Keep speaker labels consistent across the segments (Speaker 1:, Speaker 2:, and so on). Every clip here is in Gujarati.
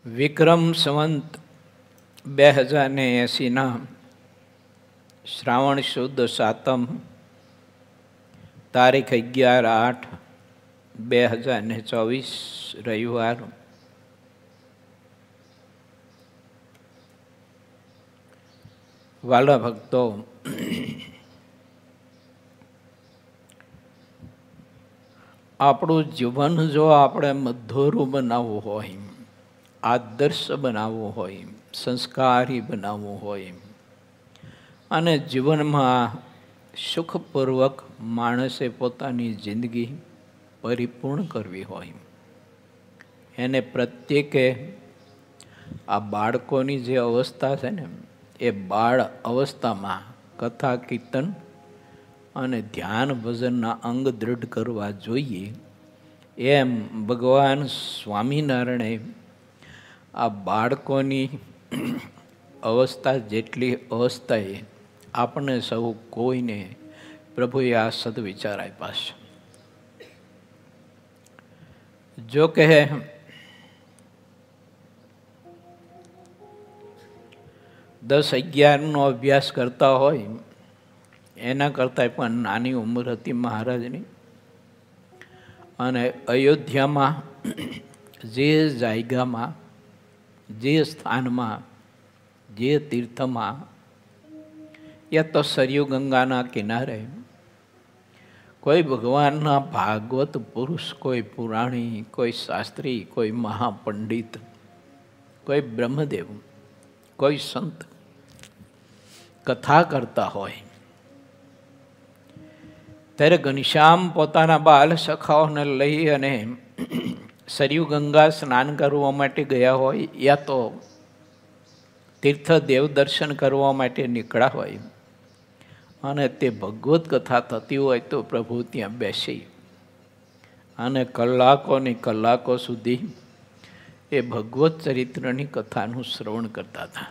Speaker 1: વિક્રમ સંવંત 2080 શ્રાવણ શુદ્ધ સાતમ તારીખ 11/8/2024 રવિવાર. વાલા ભક્તો, આપણું જીવન જો આપણે મધુરું બનાવવું હોય, આદર્શ બનાવવું હોય, સંસ્કારી બનાવવું હોય અને જીવનમાં સુખપૂર્વક માણસે પોતાની જિંદગી પરિપૂર્ણ કરવી હોય, એને પ્રત્યેકે આ બાળકોની જે અવસ્થા છે ને, એ બાળ અવસ્થામાં કથા કીર્તન અને ધ્યાન ભજનના અંગ દૃઢ કરવા જોઈએ. એમ ભગવાન સ્વામિનારાયણે આ બાળકોની અવસ્થા જેટલી અવસ્થાએ આપણે સૌ કોઈને પ્રભુએ આ સદવિચાર આપ્યા છે. જો કે 10-11નો અભ્યાસ કરતા હોય એના કરતાં પણ નાની ઉંમર હતી મહારાજની, અને અયોધ્યામાં જે જાયગામાં, જે સ્થાનમાં, જે તીર્થમાં, યા તો સરયુ ગંગાના કિનારે કોઈ ભગવાનના ભાગવત પુરુષ, કોઈ પુરાણી, કોઈ શાસ્ત્રી, કોઈ મહાપંડિત, કોઈ બ્રહ્મદેવ, કોઈ સંત કથા કરતા હોય ત્યારે ઘનશ્યામ પોતાના બાલ સખાઓને લઈ અને સરયુ ગંગા સ્નાન કરવા માટે ગયા હોય, યા તો તીર્થ દેવ દર્શન કરવા માટે નીકળ્યા હોય, અને તે ભગવત કથા થતી હોય તો પ્રભુ ત્યાં બેસી અને કલાકોની કલાકો સુધી એ ભગવત ચરિત્રની કથાનું શ્રવણ કરતા હતા.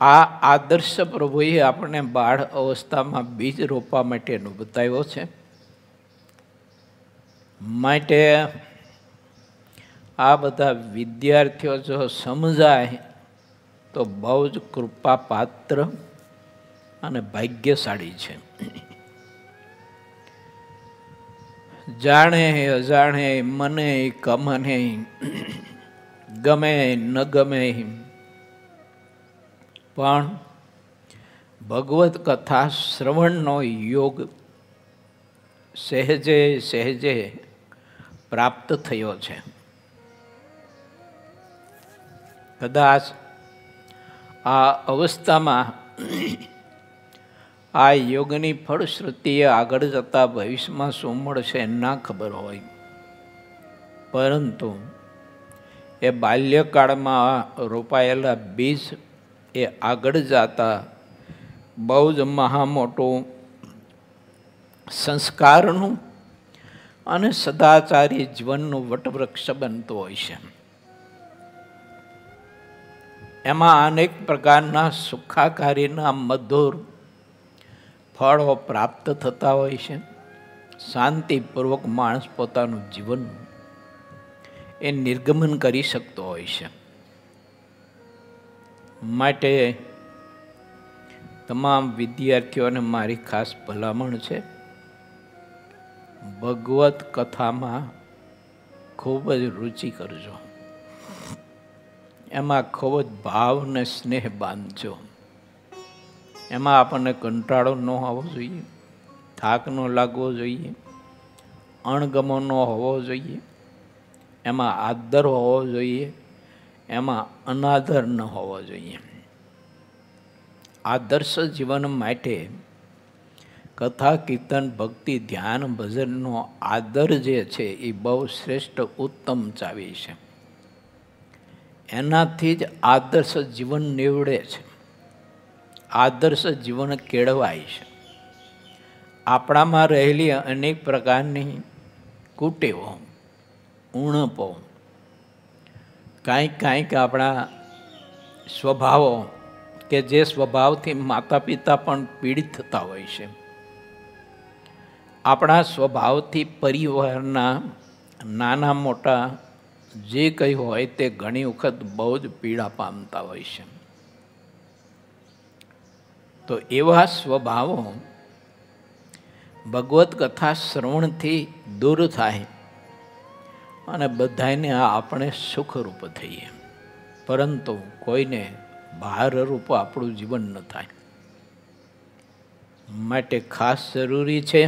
Speaker 1: આ આદર્શ પ્રભુએ આપણે બાળ અવસ્થામાં બીજ રોપવા માટેનું બતાવ્યો છે. માટે આ બધા વિદ્યાર્થીઓ જો સમજાય તો બહુ જ કૃપા પાત્ર અને ભાગ્યશાળી છે. જાણે અજાણે, મને કમને, ગમે ન ગમે, પણ ભગવત કથા શ્રવણનો યોગ સહેજે સહેજે પ્રાપ્ત થયો છે. કદાચ આ અવસ્થામાં આ યોગની ફળશ્રુતિએ આગળ જતા ભવિષ્યમાં શું મળશે ના ખબર હોય, પરંતુ એ બાલ્યકાળમાં રોપાયેલા બીજ એ આગળ જતા બહુ જ મહામોટું સંસ્કારનું અને સદાચારી જીવનનું વટવૃક્ષ બનતું હોય છે. એમાં અનેક પ્રકારના સુખાકારીના મધુર ફળો પ્રાપ્ત થતા હોય છે. શાંતિપૂર્વક માણસ પોતાનું જીવન એ નિર્ગમન કરી શકતો હોય છે. માટે તમામ વિદ્યાર્થીઓને મારી ખાસ ભલામણ છે, ભગવત કથામાં ખૂબ જ રુચિ કરજો, એમાં ખૂબ જ ભાવ ને સ્નેહ બાંધજો. એમાં આપણને કંટાળો ન હોવો જોઈએ, થાક ન લાગવો જોઈએ, અણગમો ન હોવો જોઈએ, એમાં આદર હોવો જોઈએ, એમાં અનાદર ન હોવો જોઈએ. આદર્શ જીવન માટે કથા કીર્તન ભક્તિ ધ્યાન ભજનનો આદર જે છે એ બહુ શ્રેષ્ઠ ઉત્તમ ચાવી છે. એનાથી જ આદર્શ જીવન નીવડે છે, આદર્શ જીવન કેળવાય છે. આપણામાં રહેલી અનેક પ્રકારની કુટેવો, ઉણપો, કાંઈક આપણા સ્વભાવો કે જે સ્વભાવથી માતા પિતા પણ પીડિત થતા હોય છે, આપણા સ્વભાવથી પરિવારના નાના મોટા જે કંઈ હોય તે ઘણી વખત બહુ જ પીડા પામતા હોય છે. તો એવા સ્વભાવો ભગવત કથા શ્રવણથી દૂર થાય અને બધાને આપણે સુખરૂપ થઈએ, પરંતુ કોઈને ભારરૂપ આપણું જીવન ન થાય. માટે ખાસ જરૂરી છે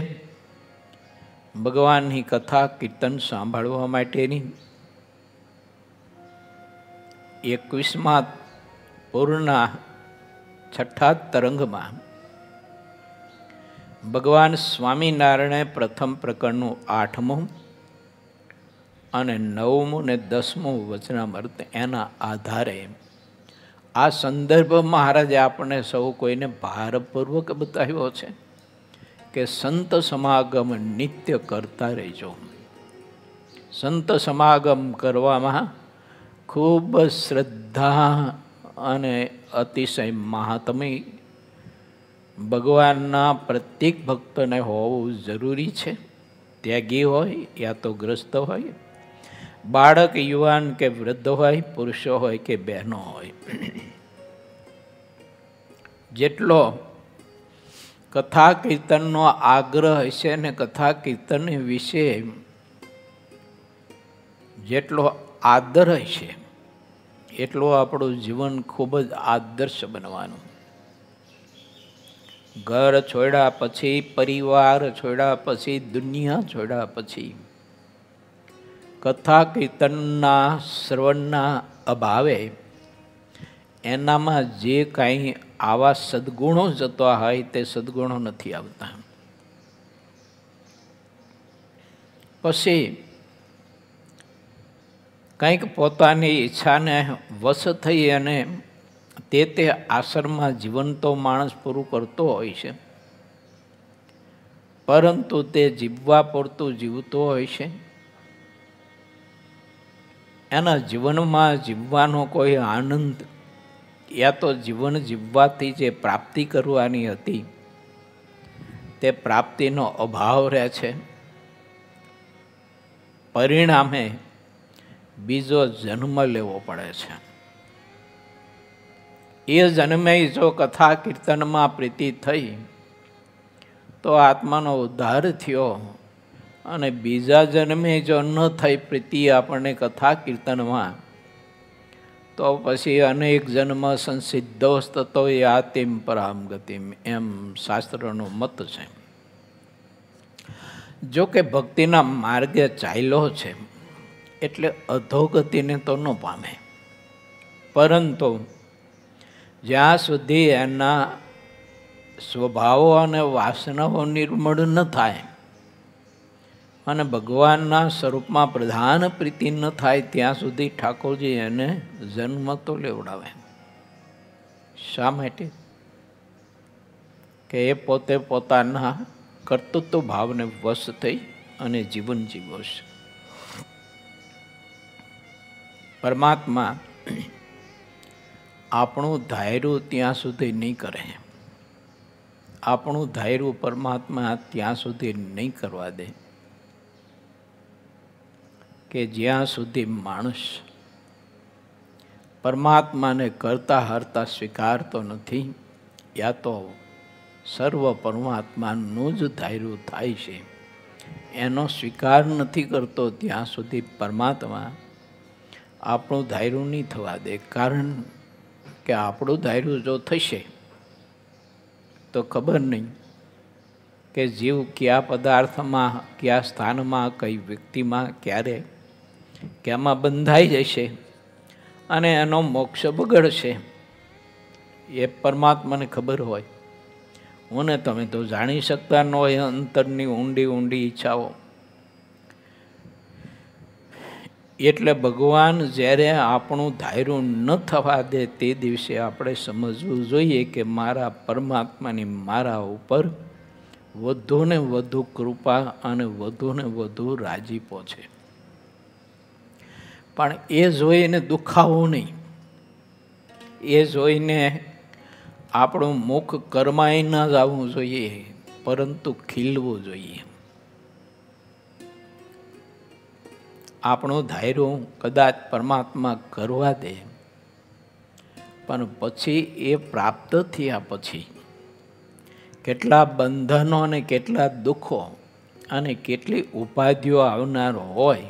Speaker 1: ભગવાનની કથા કીર્તન સાંભળવા માટેની. 21મા પૂરના 6ઠા તરંગમાં ભગવાન સ્વામિનારાયણે પ્રથમ પ્રકરણનું 8મું અને 9મું ને 10મું વચનામૃત એના આધારે આ સંદર્ભ મહારાજે આપણે સૌ કોઈને ભારપૂર્વક બતાવ્યો છે કે સંત સમાગમ નિત્ય કરતા રહેજો. સંત સમાગમ કરવામાં ખૂબ શ્રદ્ધા અને અતિશય મહાત્મ્ય ભગવાનના પ્રત્યેક ભક્તને હોવું જરૂરી છે. ત્યાગી હોય યા તો ગ્રસ્ત હોય, બાળક, યુવાન કે વૃદ્ધ હોય, પુરુષો હોય કે બહેનો હોય. જેટલો કથા કીર્તનનો આગ્રહ હશે ને કથા કીર્તન વિશે જેટલો આદર હશે એટલું આપણું જીવન ખૂબ જ આદર્શ બનવાનું. ઘર છોડ્યા પછી, પરિવાર છોડ્યા પછી, દુનિયા છોડ્યા પછી કથા કીર્તનના શ્રવણના અભાવે એનામાં જે કાંઈ આવા સદ્ગુણો જતા હોય તે સદ્ગુણો નથી આવતા. પછી કંઈક પોતાની ઈચ્છાને વશ થઈ અને તે આશ્રમમાં જીવન તો માણસ પૂરું કરતો હોય છે, પરંતુ તે જીવવા પૂરતું જીવતો હોય છે. એના જીવનમાં જીવવાનો કોઈ આનંદ યા તો જીવન જીવવાથી જે પ્રાપ્તિ કરવાની હતી તે પ્રાપ્તિનો અભાવ રહે છે. પરિણામે બીજો જન્મ લેવો પડે છે. એ જન્મે જો કથા કીર્તનમાં પ્રીતિ થઈ તો આત્માનો ઉદ્ધાર થયો, અને બીજા જન્મે જો ન થઈ પ્રીતિ આપણને કથા કીર્તનમાં તો પછી અનેક જન્મ સંસિદ્ધોસ્તતો યાતિમ પરામ ગતિમ, એમ શાસ્ત્રનો મત છે. જો કે ભક્તિના માર્ગે ચાલ્યો છે એટલે અધોગતિને તો ન પામે, પરંતુ જ્યાં સુધી એના સ્વભાવો અને વાસનાઓ નિર્મળ ન થાય અને ભગવાનના સ્વરૂપમાં પ્રધાન પ્રીતિ ન થાય ત્યાં સુધી ઠાકોરજી એને જન્મ તો લેવડાવે. શા માટે? કે એ પોતે પોતાના કર્તૃત્વ ભાવને વશ થઈ અને જીવન જીવો છે. પરમાત્મા આપણું ધાર્યું ત્યાં સુધી નહીં કરે. આપણું ધાર્યું પરમાત્મા ત્યાં સુધી નહીં કરવા દે કે જ્યાં સુધી માણસ પરમાત્માને કરતા હરતા સ્વીકારતો નથી, યા તો સર્વ પરમાત્માનું જ ધાર્યું થાય છે એનો સ્વીકાર નથી કરતો ત્યાં સુધી પરમાત્મા આપણું ધાર્યું નહીં થવા દે. કારણ કે આપણું ધાર્યું જો થશે તો ખબર નહીં કે જીવ કયા પદાર્થમાં, કયા સ્થાનમાં, કઈ વ્યક્તિમાં, ક્યારે કેમાં બંધાઈ જશે અને એનો મોક્ષ બગડશે. એ પરમાત્માને ખબર હોય. હું ને તમે તો જાણી શકતા ન હોય અંતરની ઊંડી ઊંડી ઈચ્છાઓ. એટલે ભગવાન જ્યારે આપણું ધાર્યું ન થવા દે તે દિવસે આપણે સમજવું જોઈએ કે મારા પરમાત્માની મારા ઉપર વધુ ને વધુ કૃપા અને વધુ ને વધુ રાજીપો છે. પણ એ જોઈને દુખાવવું નહીં, એ જોઈને આપણું મુખ કરમાઈ ન જવું જોઈએ, પરંતુ ખીલવું જોઈએ. આપણું ધાર્યું કદાચ પરમાત્મા કરવા દે, પણ પછી એ પ્રાપ્ત થયા પછી કેટલા બંધનો અને કેટલા દુઃખો અને કેટલી ઉપાધિઓ આવનાર હોય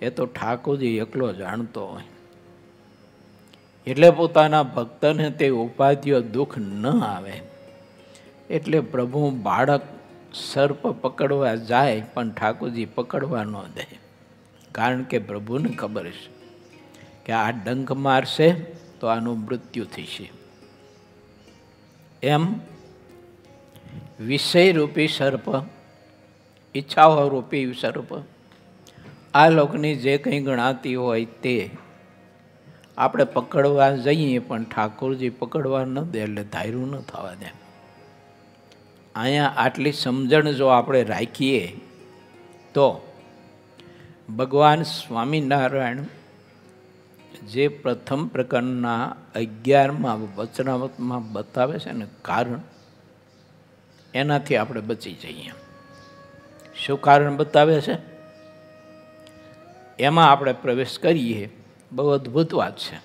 Speaker 1: એ તો ઠાકોરજી એકલો જાણતો હોય. એટલે પોતાના ભક્તને તે ઉપાધિઓ દુઃખ ન આવે એટલે પ્રભુ બાળક સર્પ પકડવા જાય પણ ઠાકોરજી પકડવા ન દે, કારણ કે પ્રભુને ખબર છે કે આ ડંખ મારશે તો આનું મૃત્યુ થશે. એમ વિષયરૂપી સર્પ, ઈચ્છાઓ રૂપી સર્પ, આ લોકની જે કંઈ ગણાતી હોય તે આપણે પકડવા જઈએ પણ ઠાકોરજી પકડવા ન દે, એટલે ધાર્યું ન થવા દે. અહીંયા આટલી સમજણ જો આપણે રાખીએ તો ભગવાન સ્વામિનારાયણ જે પ્રથમ પ્રકરણના 11મા વચનામૃતમાં બતાવે છે ને કારણ, એનાથી આપણે બચી જઈએ. શું કારણ બતાવે છે એમાં આપણે પ્રવેશ કરીએ. બહુ અદ્ભુત વાત છે.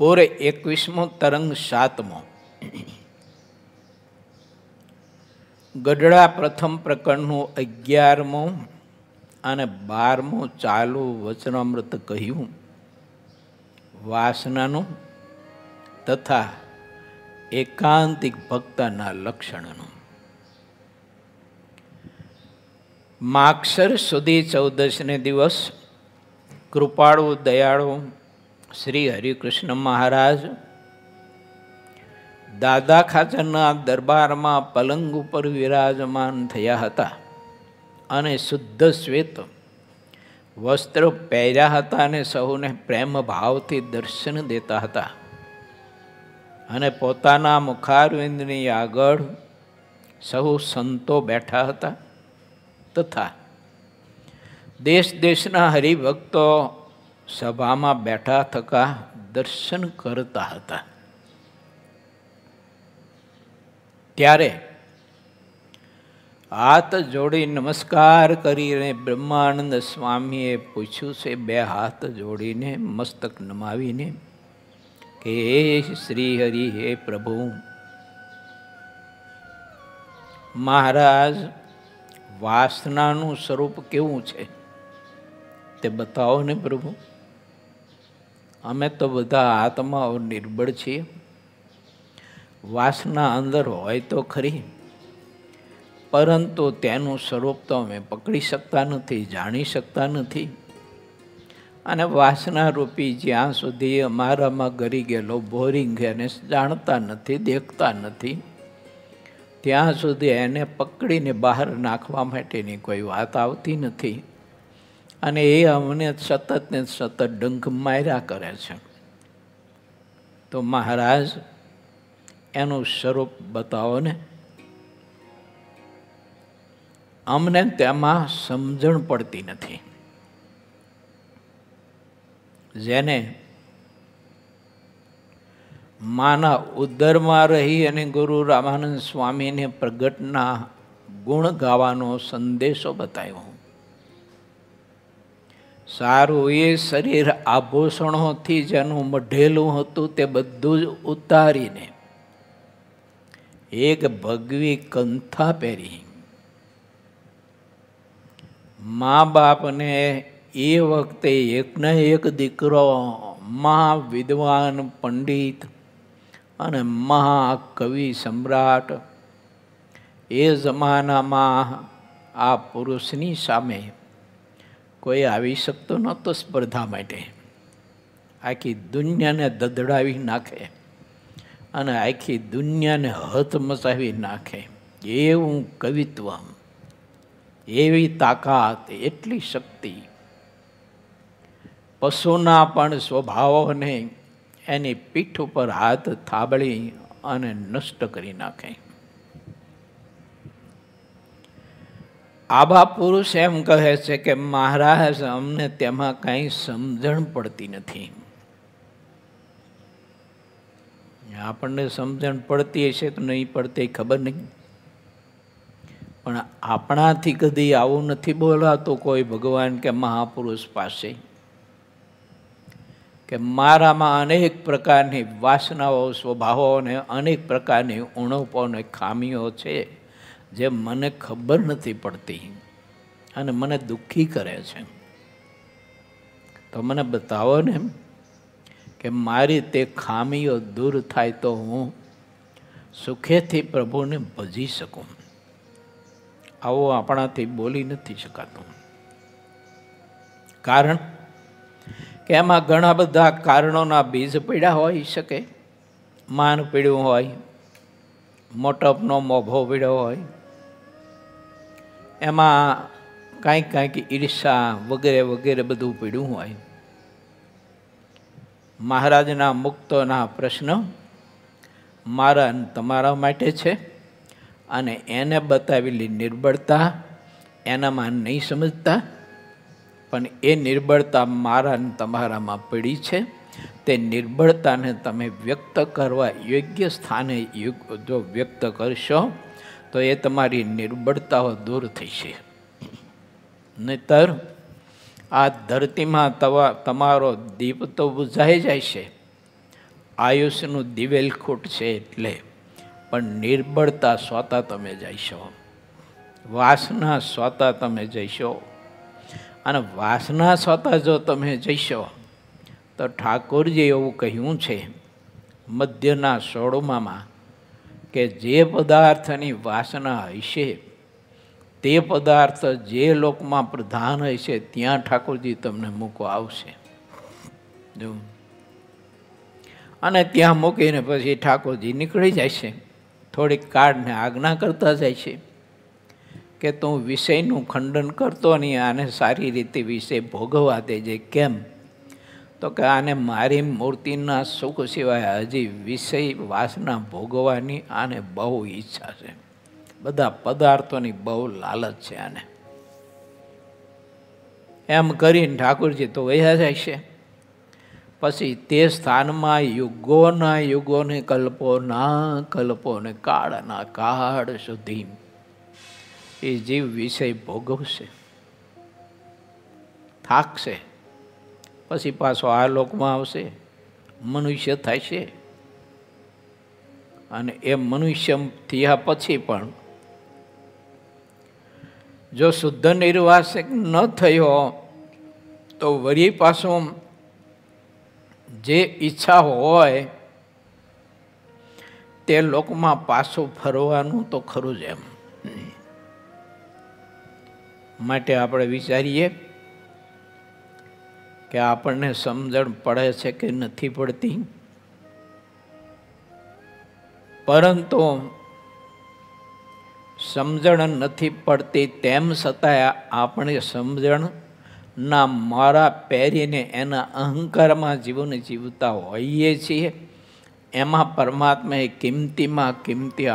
Speaker 1: પૂરે 21મો તરંગ 7મો ગઢડા પ્રથમ પ્રકરણનું 11મો અને 12મો ચાલુ વચનામૃત કહ્યું વાસનાનું તથા એકાંતિક ભક્તના લક્ષણનું. માગસર સુધી 14ને દિવસ કૃપાળુ દયાળુ શ્રી હરિકૃષ્ણ મહારાજ દાદા ખાચરના દરબારમાં પલંગ ઉપર વિરાજમાન થયા હતા અને શુદ્ધ શ્વેત વસ્ત્ર પહેર્યા હતા અને સૌને પ્રેમ ભાવથી દર્શન દેતા હતા. અને પોતાના મુખારવિંદની આગળ સૌ સંતો બેઠા હતા તથા દેશ દેશના હરિભક્તો સભામાં બેઠા થકા દર્શન કરતા હતા. ત્યારે હાથ જોડી નમસ્કાર કરીને બ્રહ્માનંદ સ્વામીએ પૂછ્યું છે, બે હાથ જોડીને મસ્તક નમાવીને, કે હે શ્રી હરિ, હે પ્રભુ મહારાજ, વાસનાનું સ્વરૂપ કેવું છે તે બતાવો ને પ્રભુ. અમે તો બધા આત્માઓ નિર્બળ છીએ. વાસના અંદર હોય તો ખરી, પરંતુ તેનું સ્વરૂપ તો અમે પકડી શકતા નથી, જાણી શકતા નથી. અને વાસના રૂપી જ્યાં સુધી અમારામાં ગરી ગયેલો બોરિંગ એને જાણતા નથી, દેખતા નથી, ત્યાં સુધી એને પકડીને બહાર નાખવા માટેની કોઈ વાત આવતી નથી. અને એ અમને સતત ને સતત ડંખ માર્યા કરે છે. તો મહારાજ, એનું સ્વરૂપ બતાવો ને. અમને તેમાં સમજણ પડતી નથી. જેને માના ઉદરમાં રહી અને ગુરુ રામાનંદ સ્વામીને પ્રગટના ગુણ ગાવાનો સંદેશો બતાવ્યો. સારું, એ શરીર આભૂષણોથી જેનું મઢેલું હતું તે બધું જ ઉતારીને એક ભગવી કંથા પહેરી મા બાપને એ વખતે એકને એક દીકરો મહાવિદ્વાન પંડિત અને મહાકવિ સમ્રાટ, એ જમાનામાં આ પુરુષની સામે કોઈ આવી શકતો નહોતો સ્પર્ધા માટે. આખી દુનિયાને દધડાવી નાખે અને આખી દુનિયાને હથ મચાવી નાખે એવું કવિત્વ, એવી તાકાત, એટલી શક્તિ. પશુના પણ સ્વભાવોને એની પીઠ ઉપર હાથ થાબડી અને નષ્ટ કરી નાખે. આબા પુરુષ એમ કહે છે કે મહારાજ, અમને તેમાં કાંઈ સમજણ પડતી નથી. આપણને સમજણ પડતી હશે તો નહીં પડતી ખબર નહીં, પણ આપણાથી કદી આવું નથી બોલાતું કોઈ ભગવાન કે મહાપુરુષ પાસે કે મારામાં અનેક પ્રકારની વાસનાઓ, સ્વભાવો અને અનેક પ્રકારની ઉણપો અને ખામીઓ છે જે મને ખબર નથી પડતી અને મને દુઃખી કરે છે. તો મને બતાવો ને કે મારી તે ખામીઓ દૂર થાય તો હું સુખેથી પ્રભુને ભજી શકું. આવું આપણાથી બોલી નથી શકાતું. કારણ કે એમાં ઘણા બધા કારણોના બીજ પડ્યા હોઈ શકે. માન પીડ્યું હોય, મોટપનો મોભો પીડ્યો હોય, એમાં કાંઈક ઈર્ષા વગેરે વગેરે બધું પીડ્યું હોય. મહારાજના મુક્તોના પ્રશ્ન મારા તમારા માટે છે અને એને બતાવેલી નિર્બળતા એનામાં નહીં સમજતા, પણ એ નિર્બળતા મારા તમારામાં પડી છે. તે નિર્બળતાને તમે વ્યક્ત કરવા યોગ્ય સ્થાને જો વ્યક્ત કરશો તો એ તમારી નિર્બળતાઓ દૂર થશે. નહીતર આ ધરતીમાં તમારો દીપ તો બુઝાઈ જાય છે, આયુષ્યનું દિવેલ ખૂટશે એટલે, પણ નિર્બળતા સ્વતા તમે જઈશો, વાસના સ્વતા તમે જઈશો. અને વાસના સ્વતા જો તમે જઈશો તો ઠાકોરજી એવું કહ્યું છે મધ્યના 16માં કે જે પદાર્થની વાસના હશે તે પદાર્થ જે લોકમાં પ્રધાન હશે ત્યાં ઠાકોરજી તમને મૂકવા આવશે. અને ત્યાં મૂકીને પછી ઠાકોરજી નીકળી જાય છે. થોડીક કાળને આજ્ઞા કરતા જાય છે કે તું વિષયનું ખંડન કરતો નહીં, આને સારી રીતે વિષય ભોગવવા દેજે. કેમ? તો કે આને મારી મૂર્તિના સુખ સિવાય હજી વિષય વાસના ભોગવવાની આને બહુ ઈચ્છા છે, બધા પદાર્થોની બહુ લાલચ છે આને. એમ કરીને ઠાકોરજી તો વયા જાય છે. પછી તે સ્થાનમાં યુગોના યુગોને કલ્પોને કાળના કાળ સુધી એ જીવ વિષય ભોગવશે, થાકશે. પછી પાછો આ લોકમાં આવશે, મનુષ્ય થાય છે. અને એ મનુષ્ય થયા પછી પણ જો શુદ્ધ નિર્વાસિક ન થયો તો વળી પાછું જે ઈચ્છા હોય તે લોકમાં પાછું ફરવાનું તો ખરું જ. એમ માટે આપણે વિચારીએ કે આપણને સમજણ પડે છે કે નથી પડતી. પરંતુ સમજણ નથી પડતી તેમ છતાંય આપણે સમજણના મારા પહેરીને એના અહંકારમાં જીવન જીવતા હોઈએ છીએ. એમાં પરમાત્માએ કિંમતીમાં કિંમતી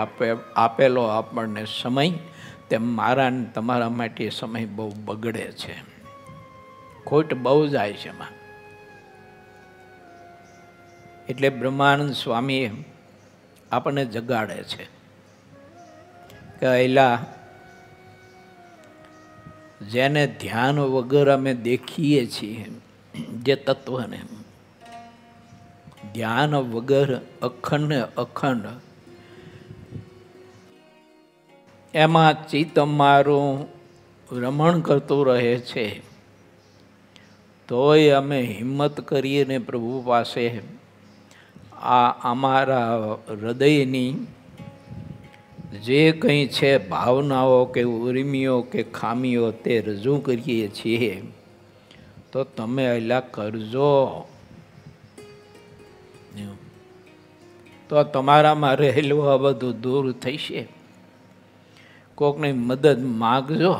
Speaker 1: આપેલો આપણને સમય તે મારા ને તમારા માટે સમય બહુ બગડે છે, ખોટ બહુ જાય છે એમાં. એટલે બ્રહ્માનંદ સ્વામીએ આપણને જગાડે છે કે અયલા, જેને ધ્યાન વગર અમે દેખીએ છીએ જે તત્વને, ધ્યાન વગર અખંડ એમાં ચિત્ત મારું રમણ કરતું રહે છે, તોય અમે હિંમત કરીને પ્રભુ પાસે આ અમારા હૃદયની જે કંઈ છે ભાવનાઓ કે ઉર્મિઓ કે ખામીઓ તે રજૂ કરીએ છીએ. તો તમે અલા કરજો, તો તમારામાં રહેલું આ બધું દૂર થશે. કોકની મદદ માગજો.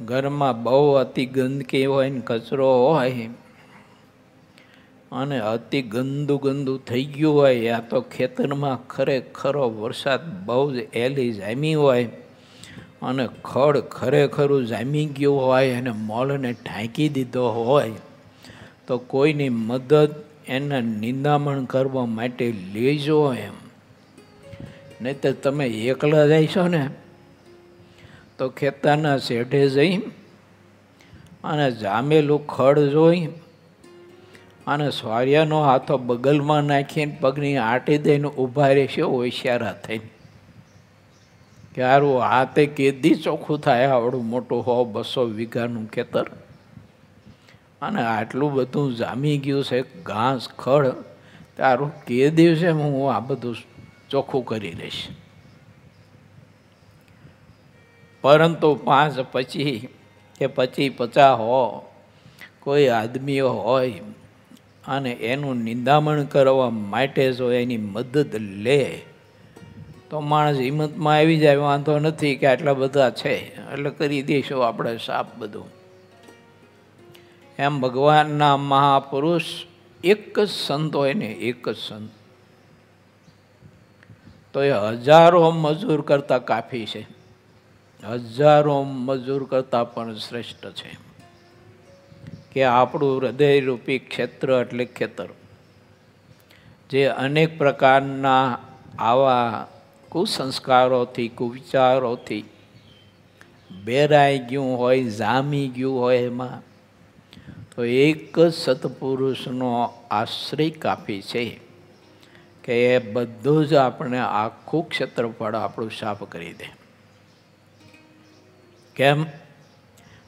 Speaker 1: ઘરમાં બહુ અતિ ગંદકી હોય ને કચરો હોય અને અતિ ગંદુ થઈ ગયું હોય, યા તો ખેતરમાં ખરેખરો વરસાદ બહુ જ એલી જામી હોય અને ખડ ખરેખરું જામી ગયું હોય અને મોલને ઢાંકી દીધો હોય, તો કોઈની મદદ એના નિંદામણ કરવા માટે લેજો. એમ નહીં તો તમે એકલા જઈશો ને તો ખેતરના શેઢે જઈ અને જામેલું ખડ જોઈ અને સ્વાર્યાનો હાથો બગલમાં નાખીને પગની આંટી દઈને ઊભા રહેશે હોશિયારા થઈને કે હારું હાથે કેદી ચોખ્ખું થાય આવડું મોટું 100-200 વીઘાનું ખેતર અને આટલું બધું જામી ગયું છે ઘાસ ખડ તારું કે દિવસે હું આ બધું ચોખ્ખું કરી દઈશ. પરંતુ 5 પછી કે 50 હો કોઈ આદમીઓ હોય અને એનું નિંદામણ કરવા માટે જો એની મદદ લે તો માણસ હિંમતમાં આવી જાય, વાંધો નથી કે આટલા બધા છે એટલે કરી દઈશું આપણે સાફ બધું. એમ ભગવાનના મહાપુરુષ એક જ સંત હોય ને, એક જ સંત તો એ હજારો મજૂર કરતાં કાફી છે, હજારો મજૂર કરતાં પણ શ્રેષ્ઠ છે. કે આપણું હૃદયરૂપી ક્ષેત્ર એટલે ખેતર જે અનેક પ્રકારના આવા કુસંસ્કારોથી કુવિચારોથી બેરાઈ ગયું હોય, જામી ગયું હોય એમાં, તો એક જ સત્પુરુષનો આશ્રય કાફી છે કે એ બધું જ આપણે આખું ક્ષેત્રફળ આપણું સાફ કરી દે. કેમ?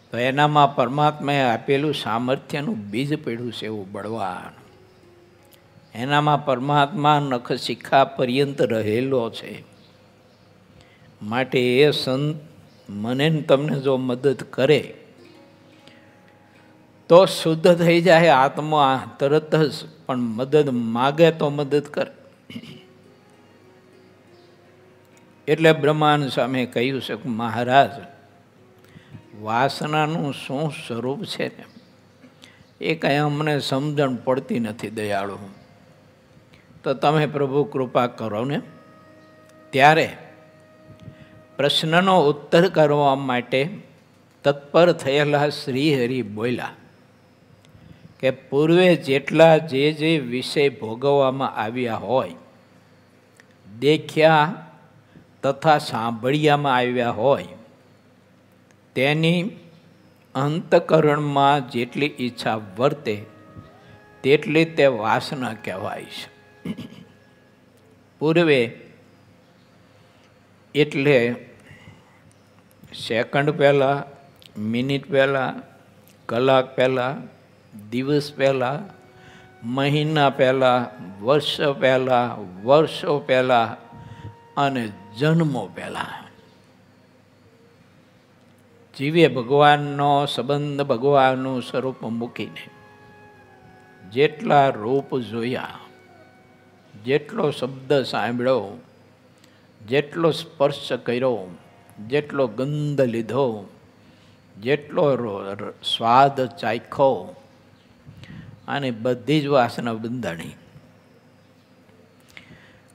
Speaker 1: તો એનામાં પરમાત્માએ આપેલું સામર્થ્યનું બીજ પડ્યું છે એવું બળવાન. એનામાં પરમાત્મા નખ શિખા પર્યંત રહેલો છે. માટે એ સંત મને તમને જો મદદ કરે તો શુદ્ધ થઈ જાય આત્મા તરત જ, પણ મદદ માગે તો મદદ કરે. એટલે બ્રહ્માનંદ સ્વામીએ કહ્યું છે કે મહારાજ વાસનાનું શું સ્વરૂપ છે ને એ કંઈ અમને સમજણ પડતી નથી દયાળુ, તો તમે પ્રભુ કૃપા કરો ને. ત્યારે પ્રશ્નનો ઉત્તર કરવા માટે તત્પર થયેલા શ્રીહરિ બોલ્યા કે પૂર્વે જેટલા જે વિષય ભોગવવામાં આવ્યા હોય, દેખ્યા તથા સાંભળ્યામાં આવ્યા હોય, તેની અંતકરણમાં જેટલી ઈચ્છા વર્તે તેટલી તે વાસના કહેવાય છે. પૂર્વે એટલે સેકન્ડ પહેલાં, મિનિટ પહેલાં, કલાક પહેલાં, દિવસ પહેલાં, મહિના પહેલાં, વર્ષ પહેલાં, વર્ષો પહેલાં અને જન્મો પહેલાં. જીવે ભગવાનનો સંબંધ, ભગવાનનું સ્વરૂપ મૂકીને જેટલા રૂપ જોયા, જેટલો શબ્દ સાંભળ્યો, જેટલો સ્પર્શ કર્યો, જેટલો ગંધ લીધો, જેટલો સ્વાદ ચાખ્યો, અને બધી જ વાસના બંધાણી.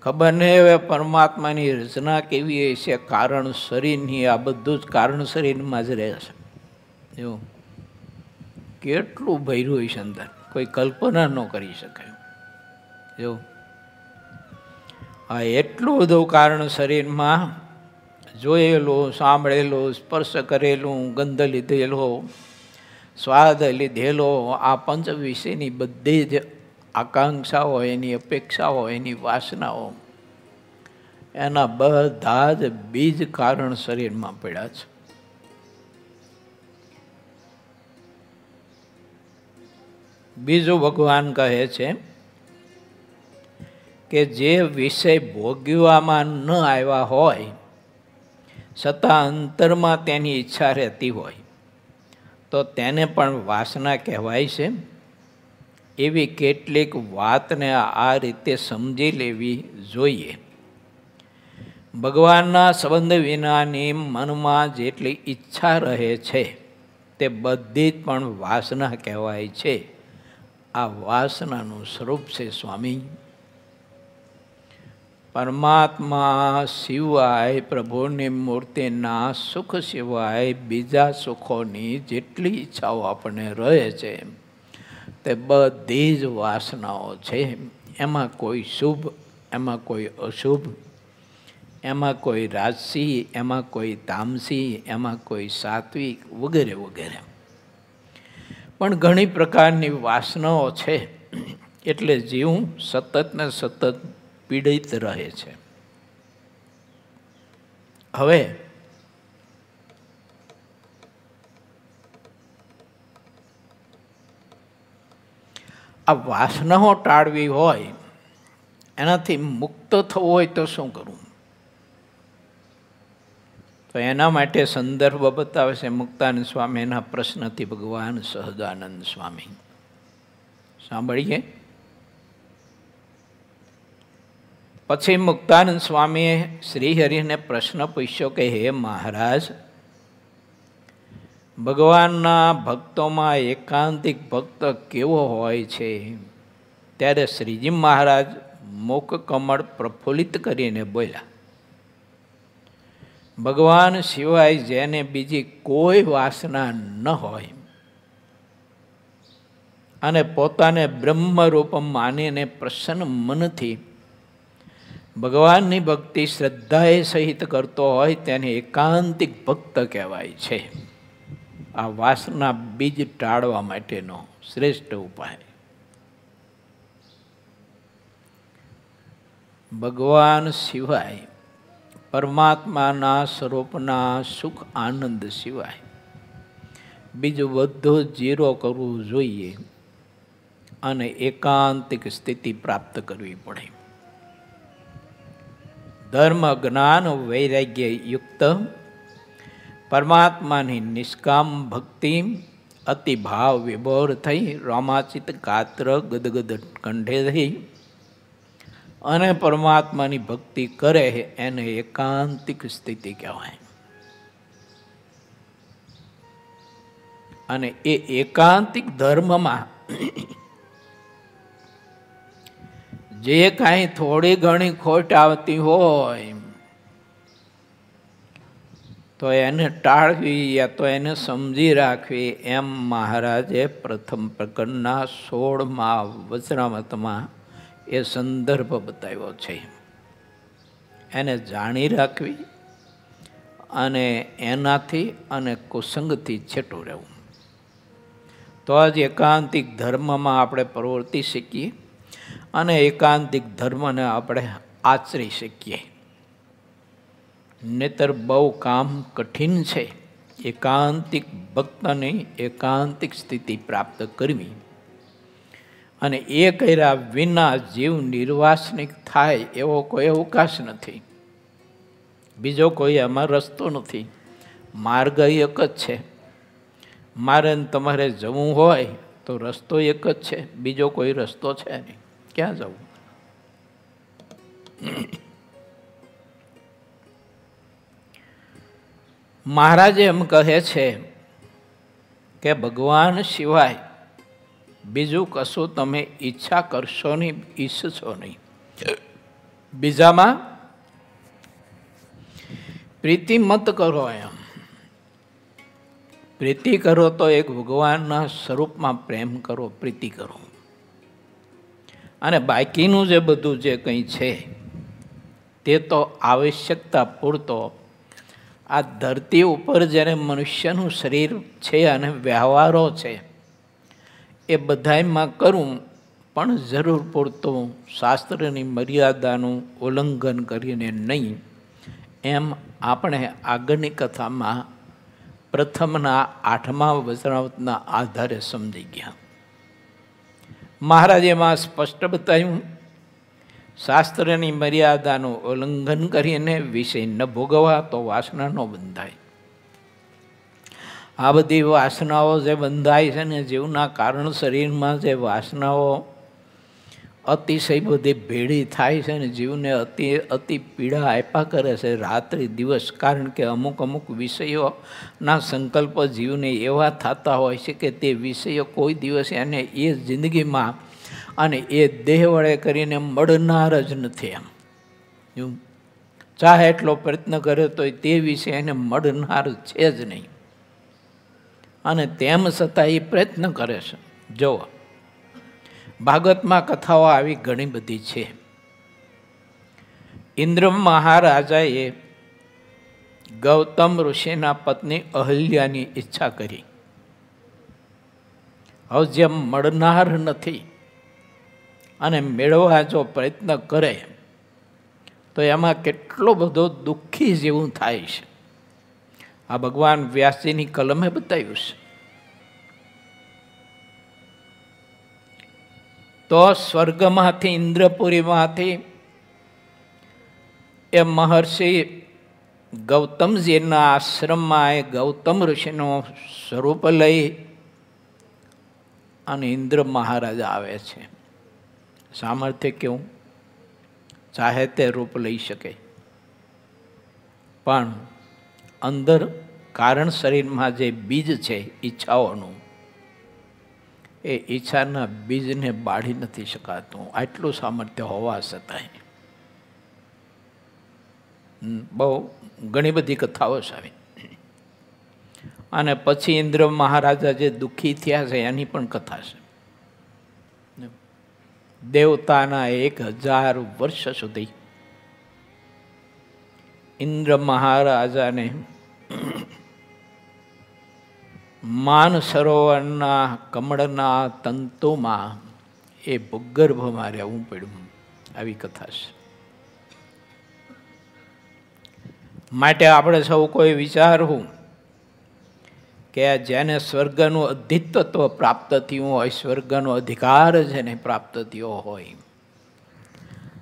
Speaker 1: ખબર નહીં હવે પરમાત્માની રચના કેવી હશે, કારણ શરીરની, આ બધું જ કારણ શરીરમાં જ રહે છે. એવું કેટલું ભર્યું હશે અંદર, કોઈ કલ્પના ન કરી શકે. એવું આ એટલું બધું કારણ શરીરમાં જોયેલું, સાંભળેલું, સ્પર્શ કરેલું, ગંધ લીધેલો, સ્વાદ લીધેલો, આ પંચ વિષયની બધી જ આકાંક્ષાઓ, એની અપેક્ષાઓ, એની વાસનાઓ, એના બધા જ બીજ કારણ શરીરમાં પડ્યા છે. બીજું ભગવાન કહે છે કે જે વિષય ભોગવવામાં ન આવ્યા હોય છતાં અંતરમાં તેની ઈચ્છા રહેતી હોય તો તેને પણ વાસના કહેવાય છે. એવી કેટલીક વાતને આ રીતે સમજી લેવી જોઈએ. ભગવાનના સંબંધ વિનાની મનમાં જેટલી ઈચ્છા રહે છે તે બધી જ પણ વાસના કહેવાય છે. આ વાસનાનું સ્વરૂપ છે સ્વામી. પરમાત્મા સિવાય, પ્રભુની મૂર્તિના સુખ સિવાય બીજા સુખોની જેટલી ઈચ્છાઓ આપણને રહે છે તે બધી જ વાસનાઓ છે. એમાં કોઈ શુભ, એમાં કોઈ અશુભ, એમાં કોઈ રાજસી, એમાં કોઈ તામસી, એમાં કોઈ સાત્વિક વગેરે વગેરે. પણ ઘણી પ્રકારની વાસનાઓ છે, એટલે જીવ સતત ને સતત પીડિત રહે છે. હવે આ વાસનાઓ ટાળવી હોય, એનાથી મુક્ત થવું હોય તો શું કરવું? તો એના માટે સંદર્ભ બતાવે છે મુક્તાનંદ સ્વામીના પ્રશ્નથી ભગવાન સહજાનંદ સ્વામી. સાંભળીએ. પછી મુક્તાનંદ સ્વામીએ શ્રીહરિને પ્રશ્ન પૂછ્યો કે હે મહારાજ, ભગવાનના ભક્તોમાં એકાંતિક ભક્ત કેવો હોય છે? ત્યારે શ્રીજી મહારાજ મુખ કમળ પ્રફુલ્લિત કરીને બોલ્યા, ભગવાન સિવાય જેને બીજી કોઈ વાસના ન હોય અને પોતાને બ્રહ્મરૂપ માનીને પ્રસન્ન મનથી ભગવાનની ભક્તિ શ્રદ્ધાએ સહિત કરતો હોય તેને એકાંતિક ભક્ત કહેવાય છે. આ વાસના બીજ ટાળવા માટેનો શ્રેષ્ઠ ઉપાય. ભગવાન સિવાય, પરમાત્માના સ્વરૂપના સુખ આનંદ સિવાય બીજું બધું જીરો કરવું જોઈએ અને એકાંતિક સ્થિતિ પ્રાપ્ત કરવી પડે. ધર્મ, જ્ઞાન, વૈરાગ્ય યુક્ત પરમાત્માની નિષ્કામ ભક્તિ અતિ ભાવ વિભોર થઈ રોમાચિત ગાત્ર ગદગદ કંઠે થઈ અને પરમાત્માની ભક્તિ કરે એને એકાંતિક સ્થિતિ કહેવાય. અને એ એકાંતિક ધર્મમાં જે કાંઈ થોડી ઘણી ખોટ આવતી હોય તો એને ટાળવી યા તો એને સમજી રાખવી, એમ મહારાજે પ્રથમ પ્રકરણના 16મા વચનામૃતમાં એ સંદર્ભ બતાવ્યો છે. એને જાણી રાખવી અને એનાથી અને કુસંગથી છેટું રહેવું, તો જ એકાંતિક ધર્મમાં આપણે પ્રવર્તી શકીએ અને એકાંતિક ધર્મને આપણે આચરી શકીએ. નહીતર બહુ કામ કઠિન છે એકાંતિક ભક્તની એકાંતિક સ્થિતિ પ્રાપ્ત કરવી. અને એ કર્યા વિના જીવ નિર્વાસનિક થાય એવો કોઈ અવકાશ નથી. બીજો કોઈ એમાં રસ્તો નથી. માર્ગ એક જ છે. મારે તમારે જવું હોય તો રસ્તો એક જ છે, બીજો કોઈ રસ્તો છે નહીં. ક્યાં જવું? મહારાજે એમ કહે છે કે ભગવાન સિવાય બીજું કશું તમે ઈચ્છા કરશો નહીં, ઈચ્છશો નહીં. બીજામાં પ્રીતિ મત કરો. એમ પ્રીતિ કરો તો એક ભગવાનના સ્વરૂપમાં પ્રેમ કરો, પ્રીતિ કરો. અને બાકીનું જે બધું જે કંઈ છે તે તો આવશ્યકતા પૂરતો આ ધરતી ઉપર જ્યારે મનુષ્યનું શરીર છે અને વ્યવહારો છે એ બધાયમાં કરવું, પણ જરૂર પૂરતું શાસ્ત્રની મર્યાદાનું ઉલ્લંઘન કરીને નહીં. એમ આપણે આગળની કથામાં પ્રથમના 8મા વચનામૃતના આધારે સમજી ગયા. મહારાજે એમાં સ્પષ્ટ બતાવ્યું, શાસ્ત્રની મર્યાદાનું ઉલ્લંઘન કરીને વિષય ન ભોગવવા તો વાસના ન બંધાય. આ બધી વાસનાઓ જે બંધાય છે ને, જીવના કારણ શરીરમાં જે વાસનાઓ અતિશય બધી ભેળી થાય છે ને, જીવને અતિ પીડા આપ્યા કરે છે રાત્રિ દિવસ. કારણ કે અમુક અમુક વિષયોના સંકલ્પ જીવને એવા થતા હોય છે કે તે વિષયો કોઈ દિવસ એને એ જિંદગીમાં અને એ દેહ વડે કરીને મળનાર જ નથી. એમ ચાહે એટલો પ્રયત્ન કરે તો તે વિશે એને મળનાર છે જ નહીં. અને તેમ છતાં એ પ્રયત્ન કરે છે. જો ભાગવતમાં કથાઓ આવી ઘણી બધી છે. ઇન્દ્ર મહારાજાએ ગૌતમ ઋષિના પત્ની અહલ્યાની ઈચ્છા કરી. હવે જેમ મળનાર નથી અને મેળવવા જો પ્રયત્ન કરે તો એમાં કેટલો બધો દુઃખી જેવું થાય છે. આ ભગવાન વ્યાસજીની કલમે બતાવ્યું છે. તો સ્વર્ગમાંથી ઇન્દ્રપુરીમાંથી એ મહર્ષિ ગૌતમજીના આશ્રમમાં એ ગૌતમ ઋષિનું સ્વરૂપ લઈ અને ઇન્દ્ર મહારાજ આવે છે. સામર્થ્ય કેવું, ચાહે તે રૂપ લઈ શકે, પણ અંદર કારણ શરીરમાં જે બીજ છે ઈચ્છાઓનું, એ ઈચ્છાના બીજને બાળી નથી શકાતું. આટલું સામર્થ્ય હોવા છતાંય બહુ ઘણી બધી કથાઓ છે. અને પછી ઇન્દ્ર મહારાજા જે દુઃખી થયા છે એની પણ કથા છે. દેવતાના 1000 વર્ષ સુધી ઇન્દ્ર મહારાજાને માન સરોવરના કમળના તંતુમાં એ ભૂગર્ભમાં રહેવું પડ્યું. આવી કથા છે. માટે આપણે સૌ કોઈ વિચારવું કે જેને સ્વર્ગનું અધિત્વ પ્રાપ્ત થયું હોય, સ્વર્ગનો અધિકાર જેને પ્રાપ્ત થયો હોય,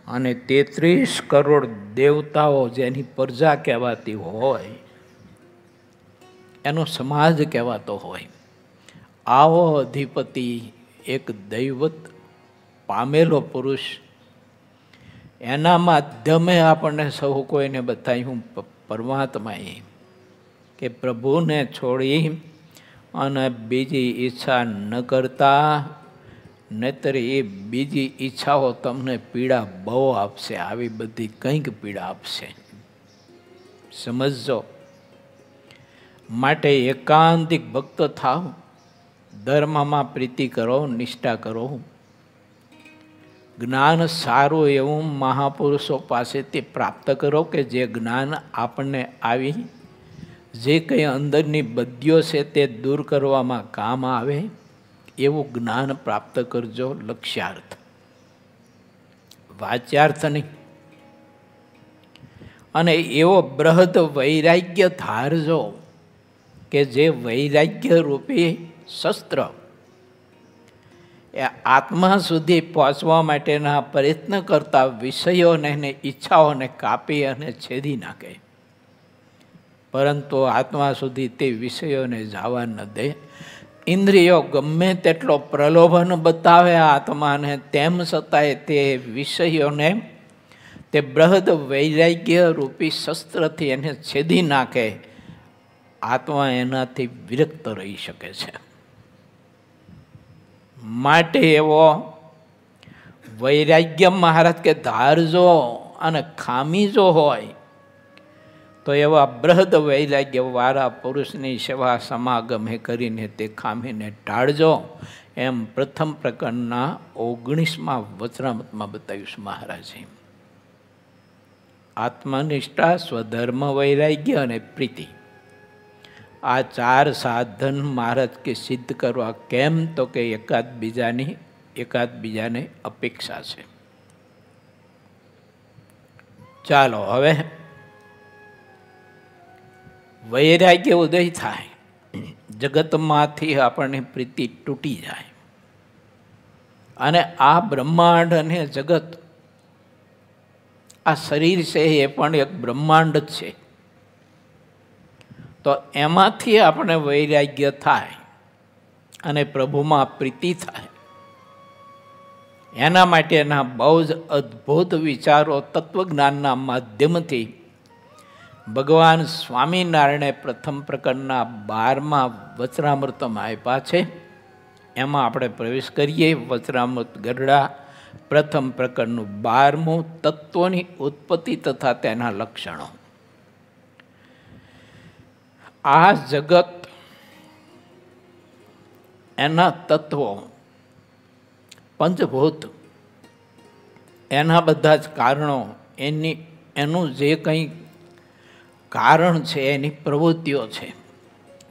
Speaker 1: અને 33 કરોડ દેવતાઓ જેની પ્રજા કહેવાતી હોય, એનો સમાજ કહેવાતો હોય, આવો અધિપતિ એક દૈવત પામેલો પુરુષ, એના માધ્યમે આપણને સૌ કોઈને બતાવ્યું પરમાત્માએ કે પ્રભુને છોડી અને બીજી ઈચ્છા ન કરતા, નહીતર એ બીજી ઈચ્છાઓ તમને પીડા બહુ આપશે. આવી બધી કંઈક પીડા આપશે, સમજજો. માટે એકાંતિક ભક્ત થાવ, ધર્મમાં પ્રીતિ કરો, નિષ્ઠા કરો, જ્ઞાન સારું એવું મહાપુરુષો પાસેથી પ્રાપ્ત કરો કે જે જ્ઞાન આપણને આવી જે કંઈ અંદરની બદીઓ છે તે દૂર કરવામાં કામ આવે એવું જ્ઞાન પ્રાપ્ત કરજો. લક્ષ્યાર્થ, વાચ્યાર્થ નહીં. અને એવો બૃહદ વૈરાગ્ય ધારજો કે જે વૈરાગ્ય રૂપી શસ્ત્ર એ આત્મા સુધી પહોંચવા માટેના પ્રયત્ન કરતા વિષયોને અને ઈચ્છાઓને કાપી અને છેદી નાખે, પરંતુ આત્મા સુધી તે વિષયોને જવા ન દે. ઇન્દ્રિયો ગમે તેટલો પ્રલોભન બતાવે આત્માને, તેમ છતાંય તે વિષયોને તે બૃહદ વૈરાગ્ય રૂપી શસ્ત્રથી એને છેદી નાખે. આત્મા એનાથી વિરક્ત રહી શકે છે. માટે એવો વૈરાગ્ય મહારાજ કે ધારજો, અને ખામી જો હોય તો એવા બૃહદ વૈરાગ્ય વાળા પુરુષની સેવા સમાગમે કરીને તે ખામીને ટાળજો. એમ પ્રથમ પ્રકરણના 19મા વચનામૃતમાં બતાવ્યું છે મહારાજે. આત્મનિષ્ઠા, સ્વધર્મ, વૈરાગ્ય અને પ્રીતિ, આ 4 સાધન મહારાજ કે સિદ્ધ કરવા. કેમ તો કે એકાદબીજાને અપેક્ષા છે. ચાલો હવે વૈરાગ્ય ઉદય થાય, જગતમાંથી આપણને પ્રીતિ તૂટી જાય, અને આ બ્રહ્માંડ અને જગત, આ શરીર છે એ પણ એક બ્રહ્માંડ જ છે. તો એમાંથી આપણે વૈરાગ્ય થાય અને પ્રભુમાં પ્રીતિ થાય. એના માટેના બહુ જ અદ્ભુત વિચારો તત્વજ્ઞાનના માધ્યમથી ભગવાન સ્વામિનારાયણે પ્રથમ પ્રકરણના 12મા વચનામૃતમાં આપ્યા છે. એમાં આપણે પ્રવેશ કરીએ. વચનામૃત ગરડા પ્રથમ પ્રકરણનું 12મું, તત્વોની ઉત્પત્તિ તથા તેના લક્ષણો. આ જગત, એના તત્વો, પંચભૂત, એના બધા જ કારણો, એનું જે કંઈ કારણ છે, એની પ્રવૃત્તિઓ છે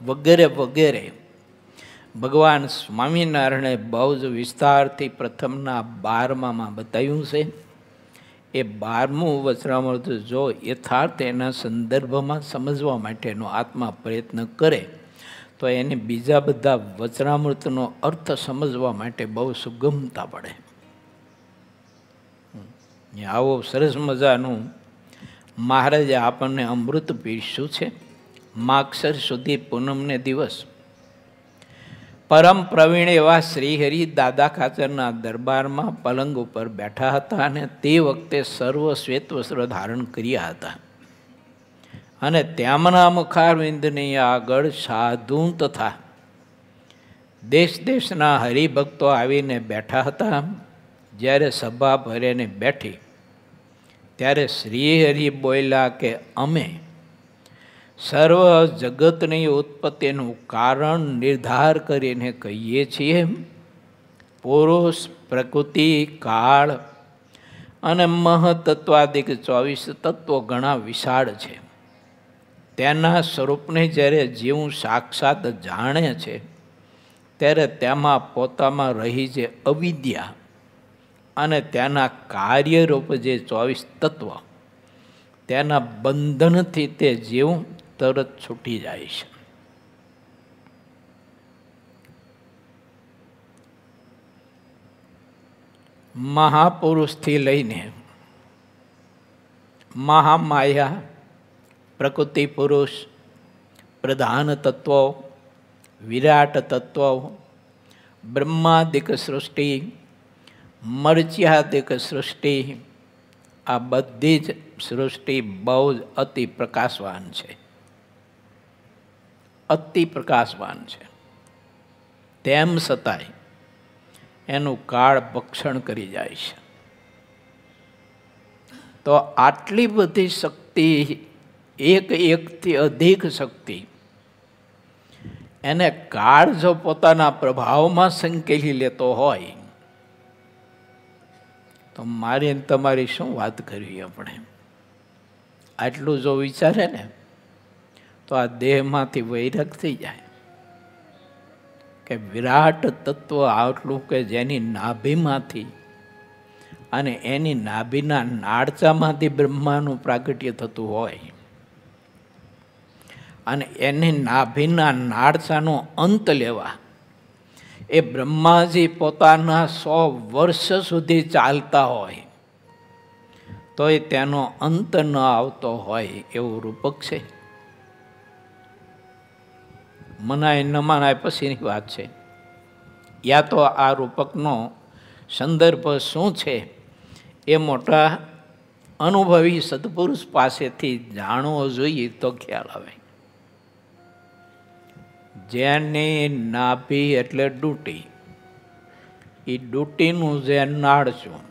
Speaker 1: વગેરે વગેરે ભગવાન સ્વામિનારાયણે બહુ જ વિસ્તારથી પ્રથમના 12માં બતાવ્યું છે. એ 12મું વચનામૃત જો યથાર્થ એના સંદર્ભમાં સમજવા માટેનો આત્મા પ્રયત્ન કરે તો એને બીજા બધા વચનામૃતનો અર્થ સમજવા માટે બહુ સુગમતા પડે. આવો સરસ મજાનું મહારાજે આપણને અમૃત પીરસ્યું છે. માગસર સુધી પૂનમને દિવસ પરમ પ્રવીણ એવા શ્રીહરિ દાદા ખાચરના દરબારમાં પલંગ ઉપર બેઠા હતા અને તે વખતે સર્વ શ્વેત વસ્ત્ર ધારણ કર્યા હતા અને તેમના મુખારવિંદની આગળ સાધુ તથા દેશ દેશના હરિભક્તો આવીને બેઠા હતા. જ્યારે સભા ભરીને બેઠી ત્યારે શ્રીહરિ બોલ્યા કે અમે સર્વ જગતની ઉત્પત્તિનું કારણ નિર્ધાર કરીને કહીએ છીએ. પુરુષ, પ્રકૃતિ, કાળ અને મહતત્વાદિક 24 તત્વો ઘણા વિશાળ છે. તેના સ્વરૂપને જ્યારે જીવ સાક્ષાત જાણે છે ત્યારે તેમાં પોતામાં રહી જે અવિદ્યા અને તેના કાર્યરૂપ જે 24 તત્વ તેના બંધનથી તે જીવ તરત છૂટી જાય છે. મહાપુરુષથી લઈને મહામાયા, પ્રકૃતિ પુરુષ, પ્રધાન તત્વો, વિરાટ તત્વો, બ્રહ્માદિક સૃષ્ટિ, મર્ત્યાદિક સૃષ્ટિ, આ બધી જ સૃષ્ટિ બહુ જ અતિ પ્રકાશવાન છે. અતિ પ્રકાશવાન છે. તેમ છતાંય એનું કાળ ભક્ષણ કરી જાય છે. તો આટલી બધી શક્તિ, એકથી અધિક શક્તિ, એને કાળ જો પોતાના પ્રભાવમાં સંકેલી લેતો હોય તો મારી તમારી શું વાત કરવી? આપણે આટલું જો વિચારે ને તો આ દેહમાંથી વૈરાગ થઈ જાય કે વિરાટ તત્વ આટલું કે જેની નાભીમાંથી અને એની નાભીના નાળચામાંથી બ્રહ્માનું પ્રાગટ્ય થતું હોય અને એની નાભીના નાળચાનો અંત લેવા એ બ્રહ્માજી પોતાના 100 વર્ષ સુધી ચાલતા હોય તોય તેનો અંત ન આવતો હોય એવું રૂપક છે. મનાય ન મનાય પછીની વાત છે. યા તો આ રૂપકનો સંદર્ભ શું છે એ મોટા અનુભવી સત્પુરુષ પાસેથી જાણવો જોઈએ તો ખ્યાલ આવે. જેની નાભી એટલે ડૂટી, એ ડૂટીનું જે નાળચું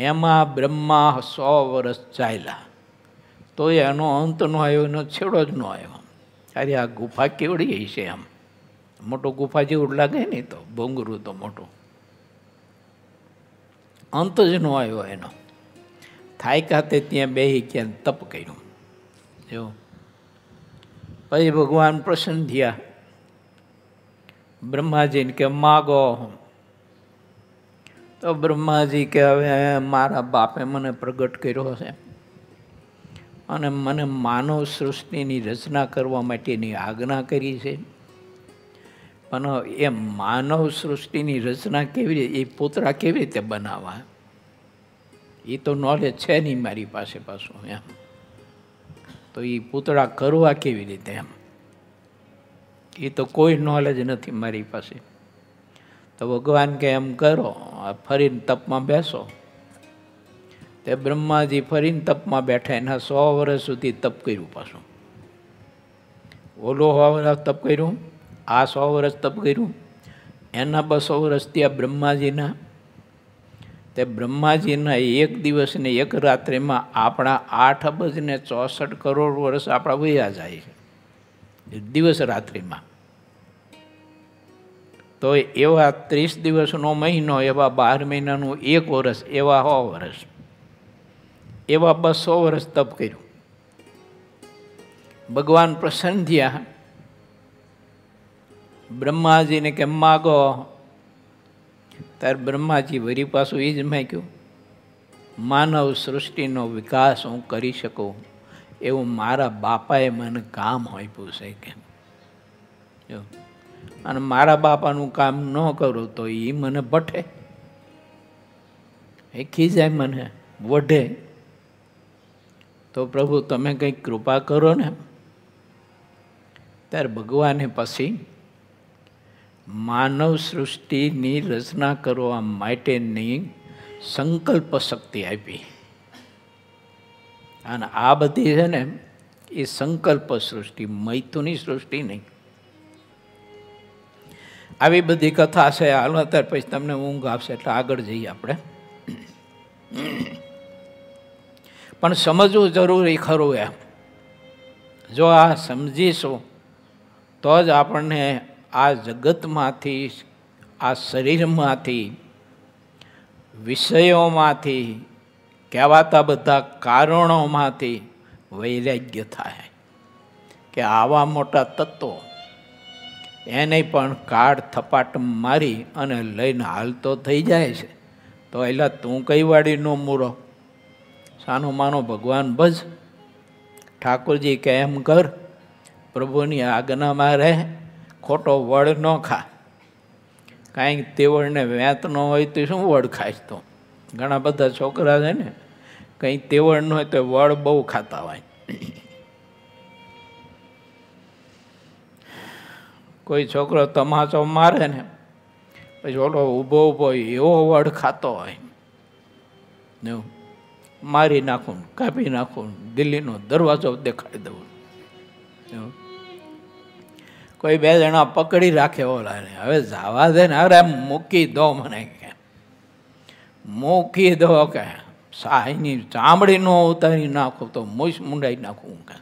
Speaker 1: એમાં બ્રહ્મા 100 વર્ષ ચાલ્યા તો એનો અંત ન આવ્યો, એનો છેડો જ ન આવ્યો. અરે આ ગુફા કેવડી છે? આમ મોટો ગુફા જેવું લાગે ને, તો ભોંગરું તો મોટું, અંત જ ન આવ્યો એનો. થાય કાતે ત્યાં બેહી ક્યાં તપ કર્યું. જો પછી ભગવાન પ્રસન્ન થયા, બ્રહ્માજીને કે માગો. તો બ્રહ્માજી કે હવે મારા બાપે મને પ્રગટ કર્યો છે અને મને માનવ સૃષ્ટિની રચના કરવા માટેની આજ્ઞા કરી છે, પણ એ માનવ સૃષ્ટિની રચના કેવી રીતે, એ પૂતળા કેવી રીતે બનાવવા, એ તો નોલેજ છે નહીં મારી પાસે પાછું. એમ તો એ પૂતળા કરવા કેવી રીતે, એમ એ તો કોઈ નોલેજ નથી મારી પાસે. તો ભગવાન કે એમ કરો, ફરીને તપમાં બેસો. તે બ્રહ્માજી ફરીને તપમાં બેઠા, એના 100 વર્ષ સુધી તપ કર્યું. પાછું ઓલો 100 વર્ષ તપ કર્યું, આ 100 વર્ષ તપ કર્યું, એના 200 વર્ષ ત્યાં બ્રહ્માજીના. તે બ્રહ્માજીના એક દિવસ ને એક રાત્રિમાં આપણા 8 અબજ ને 64 કરોડ વર્ષ આપણા વયા જાય છે દિવસ રાત્રિમાં. તો એવા 30 દિવસનો મહિનો, એવા 12 મહિનાનું 1 વર્ષ, એવા 100 વર્ષ. એવા 200 વર્ષ તપ કર્યું. ભગવાન પ્રસન્ન થયા. બ્રહ્માજીને કેમ માગો, ત્યારે બ્રહ્માજી વરી પાછું એ જ માગ્યું, માનવ સૃષ્ટિનો વિકાસ હું કરી શકું એવું મારા બાપાએ મને કામ આપ્યું છે કેમ. અને મારા બાપાનું કામ ન કરું તો એ મને ભઠે, એ ખીજાય, મને વઢે. તો પ્રભુ તમે કંઈક કૃપા કરો ને. ત્યારે ભગવાને પછી માનવ સૃષ્ટિની રચના કરવા માટેની સંકલ્પ શક્તિ આપી. અને આ બધી છે ને એ સંકલ્પ સૃષ્ટિ, મૈથુની સૃષ્ટિ નહીં. આવી બધી કથા છે. હાલો અત્યારે પછી તમને ઊંઘ આવશે એટલે આગળ જઈએ આપણે. પણ સમજવું જરૂરી ખરું એમ. જો આ સમજીશું તો જ આપણને આ જગતમાંથી, આ શરીરમાંથી, વિષયોમાંથી, કહેવાતા બધા કારણોમાંથી વૈરાગ્ય થાય કે આવા મોટા તત્વો એને પણ કાળ થપાટ મારી અને લઈને હાલતો થઈ જાય છે. તો એલા તું કઈ વાડી નો મૂરો, સાનો માનો ભગવાન ભજ, ઠાકોરજી કે એમ કર, પ્રભુની આજ્ઞામાં રહે, ખોટો વડ ન ખા. કાંઈક તેવડને વેત ન હોય તો શું વડ ખાઈશ? તો ઘણા બધા છોકરા છે ને કંઈ તેવડ ન હોય તો વડ બહુ ખાતા હોય. કોઈ છોકરો તમાચો મારે ને પછી ઓલો ઊભો ઊભો એવો વડ ખાતો હોય, મારી નાખું, કાપી નાખું, દિલ્હીનો દરવાજો દેખાડી દઉં. કોઈ 2 જણા પકડી રાખે ઓલાને, હવે જવા દે ને, અરે મૂકી દો મને, કે મૂકી દો, કે સાહીની ચામડી ન ઉતારી નાખું તો મૂછ મુંડાઈ નાખું. કે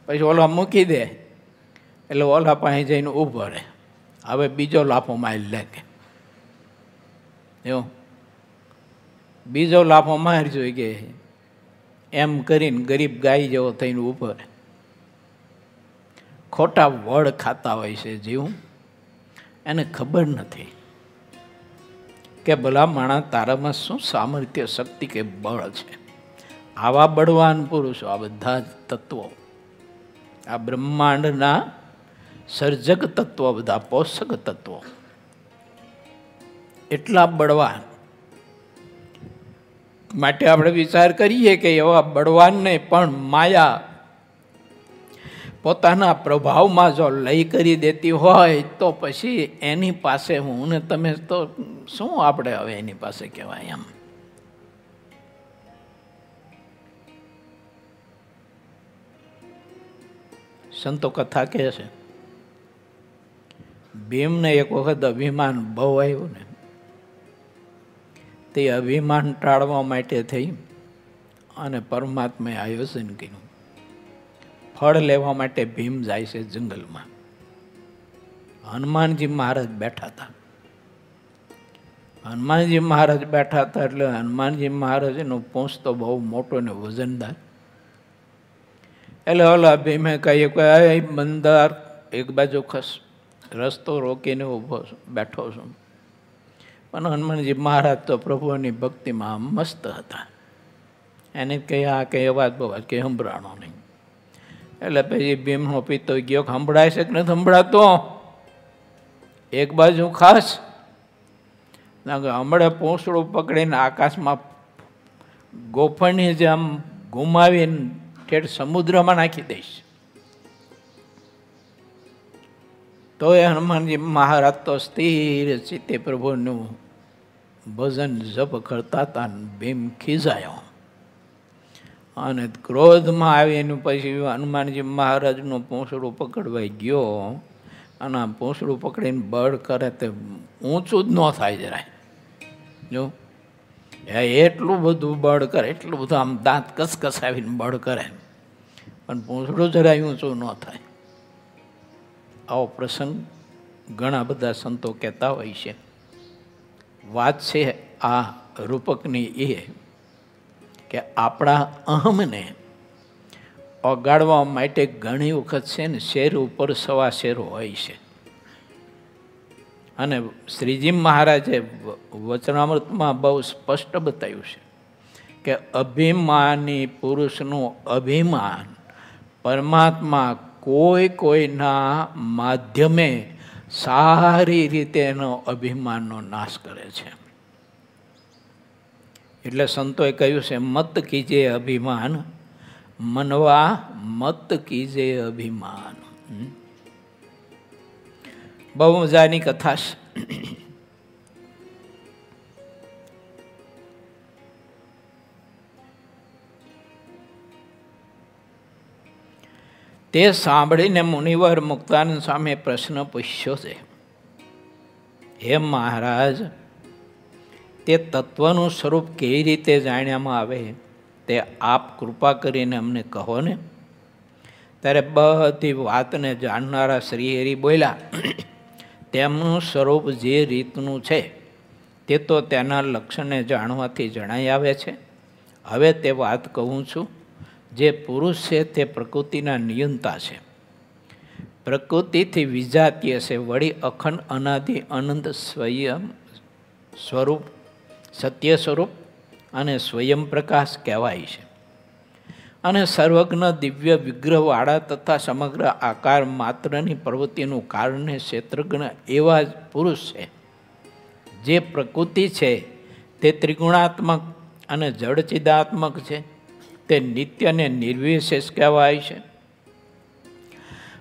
Speaker 1: પછી ઓલા મૂકી દે એટલે ઓલા પાસે જઈને ઊભો રહે, હવે બીજો લાફો મારી લે. કે એવું બીજો લાફો મારી જોઈ કે એમ કરીને ગરીબ ગાય જેવો થઈને ઊભો રહે. ખોટા વડ ખાતા હોય છે જીવ, એને ખબર નથી કે ભલા માણસ તારામાં શું સામર્થ્ય, શક્તિ કે બળ છે. આવા બળવાન પુરુષો, આ બધા જ તત્વો, આ બ્રહ્માંડના સર્જક તત્વો, બધા પોષક તત્વો એટલા બળવાન. માટે આપણે વિચાર કરીએ કે એવા બળવાનને પણ માયા પોતાના પ્રભાવમાં જો લઈ કરી દેતી હોય તો પછી એની પાસે હું ને તમે તો શું આપણે હવે એની પાસે કહેવાય એમ. સંતો કથા કહે છે, ભીમને એક વખત અભિમાન બહુ આવ્યું ને, તે અભિમાન ટાળવા માટે થઈ અને પરમાત્માએ આયોજન કર્યું. ફળ લેવા માટે ભીમ જાય છે જંગલમાં. હનુમાનજી મહારાજ બેઠા હતા. હનુમાનજી મહારાજ બેઠા હતા એટલે હનુમાનજી મહારાજનો પૂંછ તો બહુ મોટો ને વજનદાર. એટલે ઓલા ભીમે કહીએ કે બંદર એક બાજુ ખસ, રસ્તો રોકીને ઊભો બેઠો છું. પણ હનુમાનજી મહારાજ તો પ્રભુની ભક્તિમાં મસ્ત હતા. એને કહે આ કે અવાજ બવાજ કે સંભળાણો નહીં. એટલે પછી ભીમનો પિત્તો ગયો, સંભળાય છે કે નથી સંભળાતો? એક બાજુ ખાસ હમણાં પૂંછડું પકડીને આકાશમાં ગોફણની જેમ ઘુમાવીને ઠેઠ સમુદ્રમાં નાખી દઈશ. તો એ હનુમાનજી મહારાજ તો સ્થિર ચિત્તે પ્રભુનું ભજન જપ કરતા હતા. ભીમ ખીજાયો અને ક્રોધમાં આવીને પછી હનુમાનજી મહારાજનું પૂંછડું પકડવાઈ ગયો. અને આ પૂંછડું પકડીને બળ કરે તે ઊંચું જ ન થાય જરાય. જો એટલું બધું બળ કરે, એટલું બધું આમ દાંત કસકસાવીને બળ કરે, પણ પૂંછડું જરાય ઊંચું ન થાય. આવો પ્રસંગ ઘણા બધા સંતો કહેતા હોય છે. વાત છે આ રૂપકની એ કે આપણા અહમને ઓગાળવા માટે ઘણી વખત છે ને શેર ઉપર સવા શેર હોય છે. અને શ્રીજી મહારાજે વચનામૃતમાં બહુ સ્પષ્ટ બતાવ્યું છે કે અભિમાની પુરુષનું અભિમાન પરમાત્મા કોઈના માધ્યમે સારી રીતે એનો અભિમાનનો નાશ કરે છે. એટલે સંતોએ કહ્યું છે, મત કીજે અભિમાન મનવા મત કીજે અભિમાન. બહુ મજાની કથા છે. તે સાંભળીને મુનિવર મુક્તાનંદ સ્વામીએ પ્રશ્ન પૂછ્યો છે, હે મહારાજ, તે તત્વનું સ્વરૂપ કેવી રીતે જાણ્યામાં આવે તે આપ કૃપા કરીને અમને કહો ને. ત્યારે બધી વાતને જાણનારા શ્રીહરિ બોલ્યા, તેમનું સ્વરૂપ જે રીતનું છે તે તો તેના લક્ષણને જાણવાથી જણાઈ આવે છે. હવે તે વાત કહું છું. જે પુરુષ છે તે પ્રકૃતિના નિયંતા છે, પ્રકૃતિથી વિજાતીય છે, વળી અખંડ અનાદિ અનંત સ્વયં સ્વરૂપ, સત્ય સ્વરૂપ અને સ્વયં પ્રકાશ કહેવાય છે. અને સર્વજ્ઞ દિવ્ય વિગ્રહવાળા તથા સમગ્ર આકાર માત્રની પ્રવૃત્તિનું કારણે ક્ષેત્રજ્ઞ એવા જ પુરુષ છે. જે પ્રકૃતિ છે તે ત્રિગુણાત્મક અને જડચિદાત્મક છે, તે નિત્ય અને નિર્વિશેષ કહેવાય છે.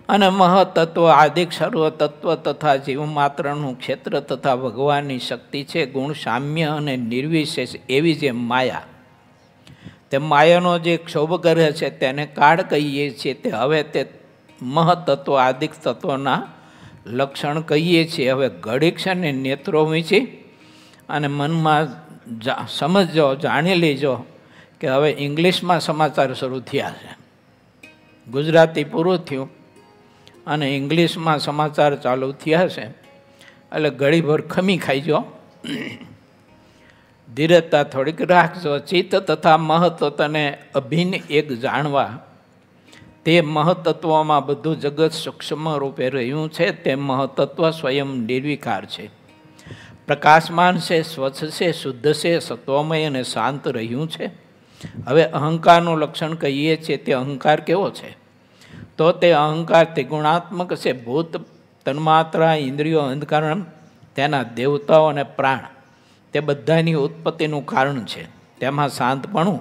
Speaker 1: અને મહતત્વ આદિક સર્વ તત્વ તથા જીવમાત્રનું ક્ષેત્ર તથા ભગવાનની શક્તિ છે. ગુણ સામ્ય અને નિર્વિશેષ એવી જે માયા, તે માયાનો જે ક્ષોભ કરે છે તેને કાળ કહીએ છીએ. તે હવે તે મહતત્વ આદિક તત્વના લક્ષણ કહીએ છીએ. હવે ઘડીક છે ને નેત્રો વીંચી અને મનમાં સમજો, જાણી લેજો કે હવે ઇંગ્લિશમાં સમાચાર શરૂ થયા છે. ગુજરાતી પૂરું થયું અને ઇંગ્લિશમાં સમાચાર ચાલુ થયા છે. એટલે ઘડીભર ખમી ખાઈજો, ધીરજતા થોડીક રાખજો. ચિત્ત તથા મહત્વને અભિન્ન એક જાણવા. તે મહતત્વમાં બધું જગત સૂક્ષ્મ રૂપે રહ્યું છે. તે મહતત્વ સ્વયં નિર્વિકાર છે, પ્રકાશમાન છે, સ્વચ્છ છે, શુદ્ધ છે, સત્વમય અને શાંત રહ્યું છે. હવે અહંકારનું લક્ષણ કહીએ છીએ. તે અહંકાર કેવો છે? તો તે અહંકાર ત્રિગુણાત્મક છે. ભૂત, તન્માત્રા, ઇન્દ્રિયો, અંધકરણ, તેના દેવતાઓ અને પ્રાણ, તે બધાની ઉત્પત્તિનું કારણ છે. તેમાં શાંતપણું,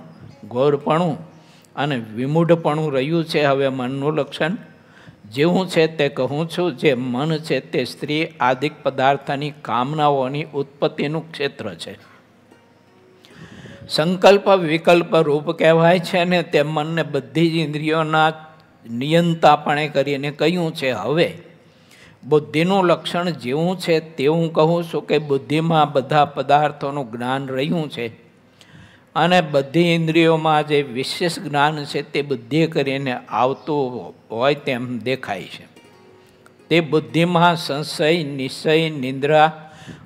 Speaker 1: ઘોરપણું અને વિમૂઢપણું રહ્યું છે. હવે મનનું લક્ષણ જેવું છે તે કહું છું. જે મન છે તે સ્ત્રી આદિક પદાર્થની કામનાઓની ઉત્પત્તિનું ક્ષેત્ર છે. સંકલ્પ વિકલ્પ રૂપ કહેવાય છે ને તે મનને બધી જ ઇન્દ્રિયોના નિયંતાપણે કરીને કહ્યું છે. હવે બુદ્ધિનું લક્ષણ જેવું છે તેવું કહું છું કે બુદ્ધિમાં બધા પદાર્થોનું જ્ઞાન રહ્યું છે અને બધી ઇન્દ્રિયોમાં જે વિશેષ જ્ઞાન છે તે બુદ્ધિ કરીને આવતું હોય તેમ દેખાય છે. તે બુદ્ધિમાં સંશય, નિશ્ચય, નિંદ્રા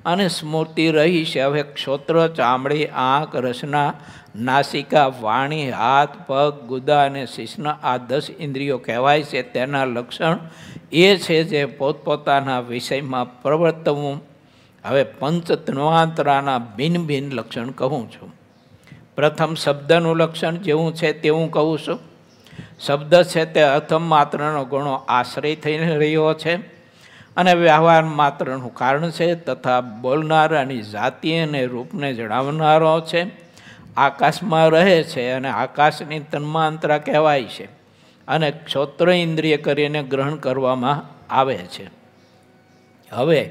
Speaker 1: અને સ્મૃતિ રહી છે. હવે ક્ષોત્ર, ચામડી, આંખ, રસના, નાસિકા, વાણી, હાથ, પગ, ગુદા અને શિશ્ન આ 10 ઇન્દ્રિયો કહેવાય છે. તેના લક્ષણ એ છે જે પોતપોતાના વિષયમાં પ્રવર્તવું. હવે પંચ તન્વાંતરાના ભિન્ન ભિન્ન લક્ષણ કહું છું. પ્રથમ શબ્દનું લક્ષણ જેવું છે તેવું કહું છું. શબ્દ છે તે અર્થ માત્રનો ગુણો આશ્રય થઈને રહ્યો છે અને વ્યવહાર માત્રનું કારણ છે તથા બોલનારાની જાતિ અને રૂપને જણાવનારો છે. આકાશમાં રહે છે અને આકાશની તન્માંતરા કહેવાય છે અને ક્ષોત્ર ઇન્દ્રિય કરીને ગ્રહણ કરવામાં આવે છે. હવે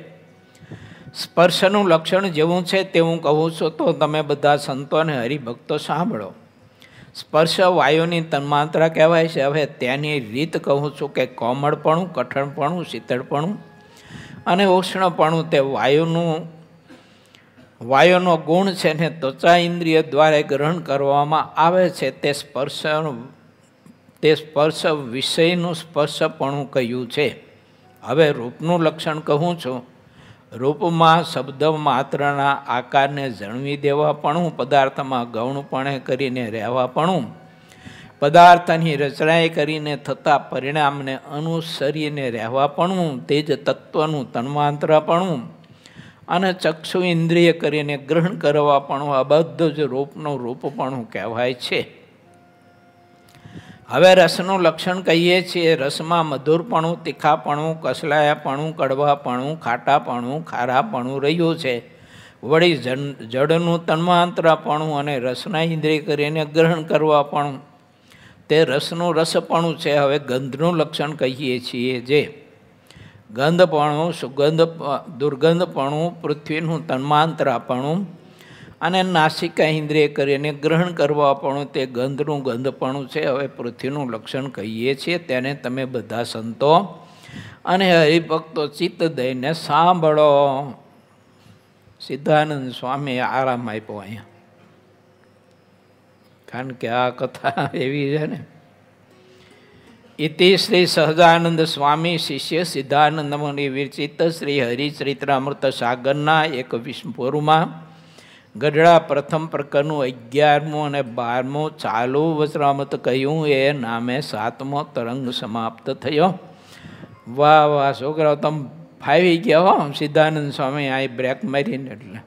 Speaker 1: સ્પર્શનું લક્ષણ જેવું છે તેવું કહું છું તો તમે બધા સંતો અને હરિભક્તો સાંભળો. સ્પર્શ વાયુની તન્માંતરા કહેવાય છે. હવે તેની રીત કહું છું કે કોમળપણું, કઠણપણું, શીતળપણું અને ઉષ્ણપણું તે વાયુનો ગુણ છે ને ત્વચા ઇન્દ્રિય દ્વારા ગ્રહણ કરવામાં આવે છે. તે સ્પર્શ વિષયનું સ્પર્શપણું કહ્યું છે. હવે રૂપનું લક્ષણ કહું છું. રૂપમાં શબ્દ માત્રના આકારને જણવી દેવાપણું, પદાર્થમાં ગૌણપણે કરીને રહેવાપણું, પદાર્થની રચનાએ કરીને થતા પરિણામને અનુસરીને રહેવાપણું, તેજ તત્વનું તન્માંત્રપણું અને ચક્ષુ ઇન્દ્રિય કરીને ગ્રહણ કરવાપણું, આ બધું જ રૂપનું રૂપપણું કહેવાય છે. હવે રસનું લક્ષણ કહીએ છીએ. રસમાં મધુરપણું, તીખાપણું, કસલાયાપણું, કડવાપણું, ખાટાપણું, ખારાપણું રહ્યું છે. વળી જડનું તન્માંત્રપણું અને રસના ઇન્દ્રિય કરીને ગ્રહણ કરવાપણું તે રસનું રસપણું છે. હવે ગંધનું લક્ષણ કહીએ છીએ, જે ગંધપણું, સુગંધ, દુર્ગંધપણું, પૃથ્વીનું તન્માંત્રપણું અને નાસિકા ઇન્દ્રિય કરીને ગ્રહણ કરવાપણું તે ગંધનું ગંધપણું છે. હવે પૃથ્વીનું લક્ષણ કહીએ છીએ, તેને તમે બધા સંતો અને હરિભક્તો ચિત્ત દઈને સાંભળો. સિદ્ધાનંદ સ્વામીએ આરામ આપ્યો અહીંયા, કારણ કે આ કથા એવી છે ને. ઇતિ શ્રી સહજાનંદ સ્વામી શિષ્ય સિદ્ધાનંદ મુનિ વિરચિત શ્રી હરિચરિત્રામૃત સાગરના 21 પૂર્વમાં ગઢડા પ્રથમ પ્રકરણનું 11મું અને 12મું ચાલુ વચરામૃત કહ્યું એ નામે 7મો તરંગ સમાપ્ત થયો. વાહ વાહ છોકરાઓ, તમે ફાવી ગયા હો. સિદ્ધાનંદ સ્વામી આ બ્રેક મારીને એટલે